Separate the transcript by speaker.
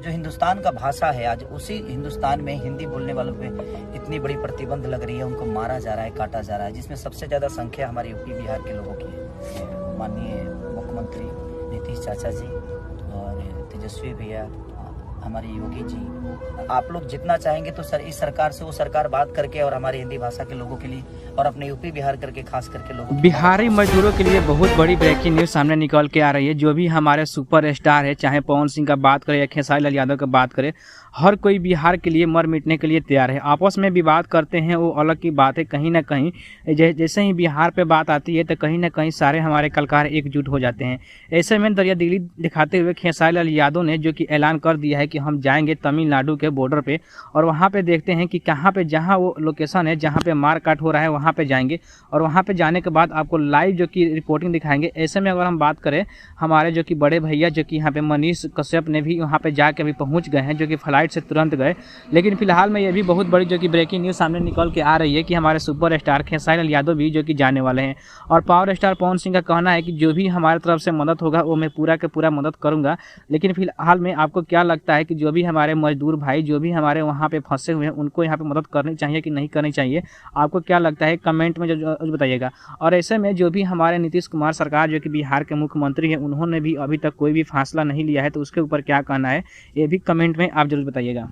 Speaker 1: जो हिंदुस्तान का भाषा है, आज उसी हिंदुस्तान में हिंदी बोलने वालों पे इतनी बड़ी प्रतिबंध लग रही है, उनको मारा जा रहा है, काटा जा रहा है, जिसमें सबसे ज़्यादा संख्या हमारे यूपी बिहार के लोगों की है। माननीय मुख्यमंत्री नीतीश चाचा जी और तेजस्वी भैया, हमारे योगी जी, आप लोग जितना चाहेंगे तो सर इस सरकार से वो सरकार बात करके और हमारी हिंदी भाषा के लोगों के लिए और अपने यूपी बिहार करके खास करके लोगों
Speaker 2: बिहारी मजदूरों के लिए बहुत बड़ी ब्रेकिंग न्यूज सामने निकल के आ रही है। जो भी हमारे सुपर स्टार है, चाहे पवन सिंह का बात करें या खेसारी लाल यादव का बात करें, हर कोई बिहार के लिए मर मिटने के लिए तैयार है। आपस में विवाद करते हैं वो अलग की बात है, कहीं ना कहीं जैसे ही बिहार पे बात आती है तो कहीं ना कहीं सारे हमारे कलाकार एकजुट हो जाते हैं। ऐसे में दरिया दिली दिखाते हुए खेसारी लाल यादव ने जो कि ऐलान कर दिया है कि हम जाएंगे तमिलनाडु के बॉर्डर पे और वहाँ पे देखते हैं कि कहाँ पे जहाँ वो लोकेशन है जहाँ पे मार काट हो रहा है वहाँ पे जाएंगे और वहाँ पे जाने के बाद आपको लाइव जो कि रिपोर्टिंग दिखाएंगे। ऐसे में अगर हम बात करें, हमारे जो कि बड़े भैया जो कि यहाँ पे मनीष कश्यप ने भी वहाँ पे जाके अभी पहुँच गए हैं, जो कि फ्लाइट से तुरंत गए। लेकिन फिलहाल में ये भी बहुत बड़ी जो कि ब्रेकिंग न्यूज़ सामने निकल के आ रही है कि हमारे सुपर स्टार खेसारी लाल यादव भी जो कि जाने वाले हैं और पावर स्टार पवन सिंह का कहना है कि जो भी हमारे तरफ से मदद होगा वो मैं पूरा के पूरा मदद करूँगा। लेकिन फिलहाल में आपको क्या लगता है कि जो भी हमारे मजदूर भाई जो भी हमारे वहाँ पे फंसे हुए हैं उनको यहाँ पे मदद करनी चाहिए कि नहीं करनी चाहिए? आपको क्या लगता है कमेंट में जो बताइएगा। और ऐसे में जो भी हमारे नीतीश कुमार सरकार जो कि बिहार के मुख्यमंत्री हैं, उन्होंने भी अभी तक कोई भी फैसला नहीं लिया है, तो उसके ऊपर क्या कहना है ये भी कमेंट में आप जरूर बताइएगा।